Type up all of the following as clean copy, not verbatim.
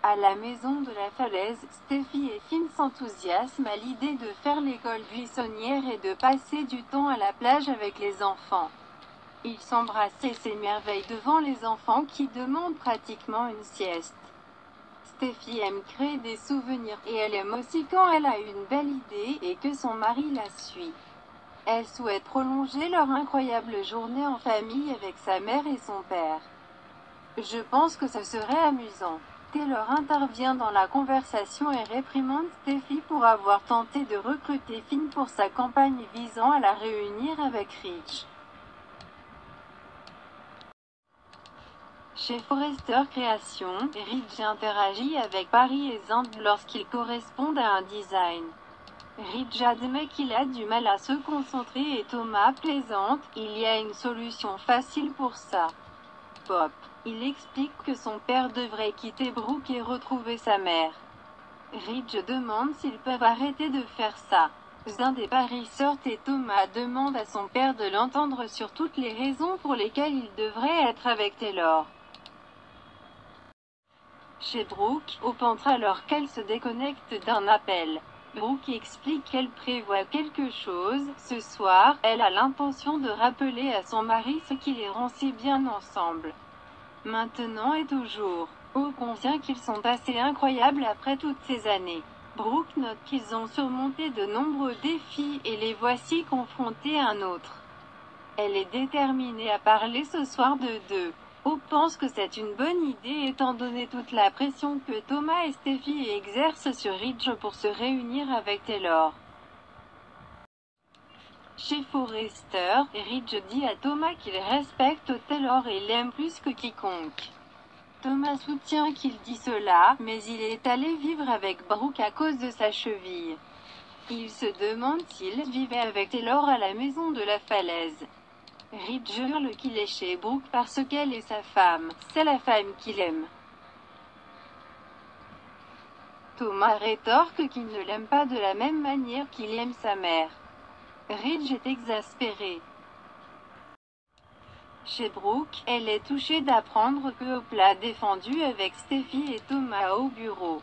À la maison de la falaise, Steffi et Finn s'enthousiasment à l'idée de faire l'école buissonnière et de passer du temps à la plage avec les enfants. Ils s'embrassent et s'émerveillent devant les enfants qui demandent pratiquement une sieste. Steffi aime créer des souvenirs, et elle aime aussi quand elle a une belle idée et que son mari la suit. Elle souhaite prolonger leur incroyable journée en famille avec sa mère et son père. Je pense que ce serait amusant. Taylor intervient dans la conversation et réprimande Steffi pour avoir tenté de recruter Finn pour sa campagne visant à la réunir avec Ridge. Chez Forrester Créations, Ridge interagit avec Paris et Zand lorsqu'ils correspondent à un design. Ridge admet qu'il a du mal à se concentrer et Thomas plaisante, il y a une solution facile pour ça. Pop. Il explique que son père devrait quitter Brooke et retrouver sa mère. Ridge demande s'ils peuvent arrêter de faire ça. Zand et Paris sortent et Thomas demande à son père de l'entendre sur toutes les raisons pour lesquelles il devrait être avec Taylor. Chez Brooke, Hope entre alors qu'elle se déconnecte d'un appel. Brooke explique qu'elle prévoit quelque chose. Ce soir, elle a l'intention de rappeler à son mari ce qui les rend si bien ensemble. Maintenant et toujours. Hope convient qu'ils sont assez incroyables après toutes ces années. Brooke note qu'ils ont surmonté de nombreux défis et les voici confrontés à un autre. Elle est déterminée à parler ce soir de deux. Hope pense que c'est une bonne idée étant donné toute la pression que Thomas et Steffi exercent sur Ridge pour se réunir avec Taylor. Chez Forrester, Ridge dit à Thomas qu'il respecte Taylor et l'aime plus que quiconque. Thomas soutient qu'il dit cela, mais il est allé vivre avec Brooke à cause de sa cheville. Il se demande s'il vivait avec Taylor à la maison de la falaise. Ridge hurle qu'il est chez Brooke parce qu'elle est sa femme, c'est la femme qu'il aime. Thomas rétorque qu'il ne l'aime pas de la même manière qu'il aime sa mère. Ridge est exaspéré. Chez Brooke, elle est touchée d'apprendre que Hope l'a défendu avec Steffi et Thomas au bureau.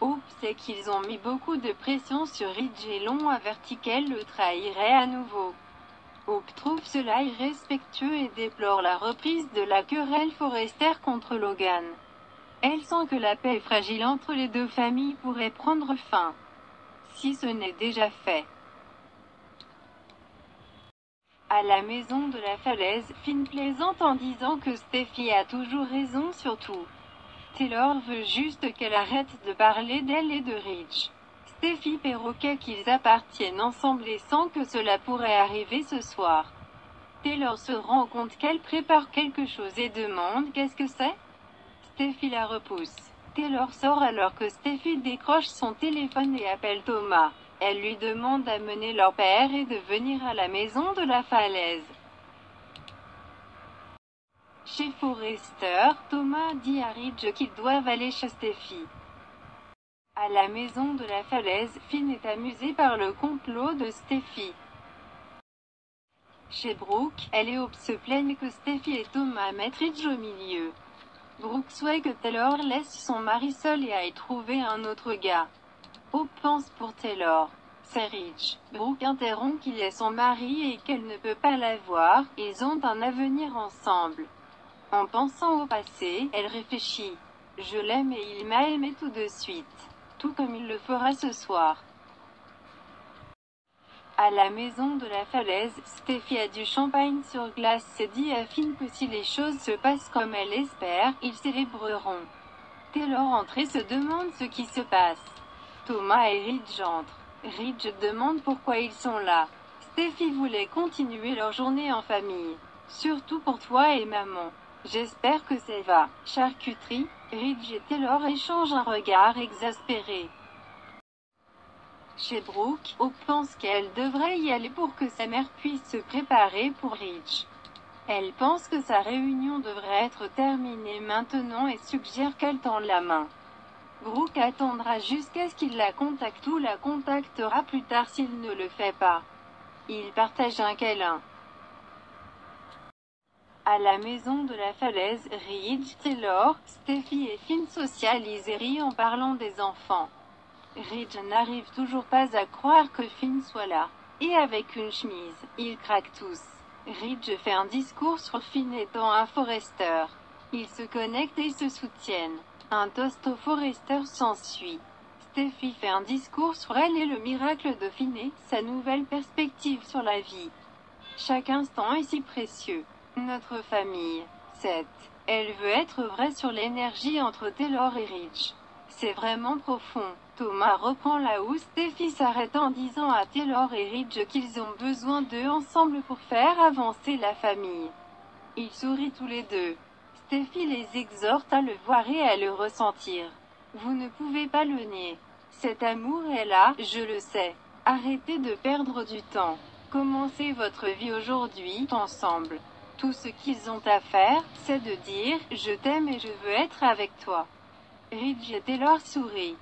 Hope sait qu'ils ont mis beaucoup de pression sur Ridge et l'ont averti qu'elle le trahirait à nouveau. Hope trouve cela irrespectueux et déplore la reprise de la querelle Forrester contre Logan. Elle sent que la paix fragile entre les deux familles pourrait prendre fin, si ce n'est déjà fait. À la maison de la falaise, Finn plaisante en disant que Steffi a toujours raison sur tout. Taylor veut juste qu'elle arrête de parler d'elle et de Ridge. Steffi perroquet qu'ils appartiennent ensemble et sent que cela pourrait arriver ce soir. Taylor se rend compte qu'elle prépare quelque chose et demande qu'est-ce que c'est. Steffi la repousse. Taylor sort alors que Steffi décroche son téléphone et appelle Thomas. Elle lui demande d'amener leur père et de venir à la maison de la falaise. Chez Forrester, Thomas dit à Ridge qu'ils doivent aller chez Steffi. À la maison de la falaise, Finn est amusé par le complot de Steffi. Chez Brooke, elle et Hope se plaignent que Steffi et Thomas mettent Ridge au milieu. Brooke souhaite que Taylor laisse son mari seul et aille trouver un autre gars. Hope pense pour Taylor. C'est Ridge. Brooke interrompt qu'il est son mari et qu'elle ne peut pas l'avoir, ils ont un avenir ensemble. En pensant au passé, elle réfléchit. Je l'aime et il m'a aimé tout de suite. Tout comme il le fera ce soir. À la maison de la falaise, Steffi a du champagne sur glace et dit à Finn que si les choses se passent comme elle espère, ils célébreront. Taylor entre et se demande ce qui se passe. Thomas et Ridge entrent. Ridge demande pourquoi ils sont là. Steffi voulait continuer leur journée en famille. Surtout pour toi et maman. J'espère que ça va. Charcuterie. Ridge et Taylor échangent un regard exaspéré. Chez Brooke, Hope pense qu'elle devrait y aller pour que sa mère puisse se préparer pour Ridge. Elle pense que sa réunion devrait être terminée maintenant et suggère qu'elle tende la main. Brooke attendra jusqu'à ce qu'il la contacte ou la contactera plus tard s'il ne le fait pas. Ils partagent un câlin. À la maison de la falaise, Ridge, Taylor, Steffi et Finn socialisent et rient en parlant des enfants. Ridge n'arrive toujours pas à croire que Finn soit là. Et avec une chemise, ils craquent tous. Ridge fait un discours sur Finn étant un Forrester. Ils se connectent et se soutiennent. Un toast au Forrester s'ensuit. Steffi fait un discours sur elle et le miracle de Finn et sa nouvelle perspective sur la vie. Chaque instant est si précieux. Notre famille. 7. Elle veut être vraie sur l'énergie entre Taylor et Ridge. C'est vraiment profond. Thomas reprend là où Steffi s'arrête en disant à Taylor et Ridge qu'ils ont besoin d'eux ensemble pour faire avancer la famille. Ils sourient tous les deux. Steffi les exhorte à le voir et à le ressentir. Vous ne pouvez pas le nier. Cet amour est là, je le sais. Arrêtez de perdre du temps. Commencez votre vie aujourd'hui, ensemble. Tout ce qu'ils ont à faire, c'est de dire « Je t'aime et je veux être avec toi ». Ridge et Taylor sourient.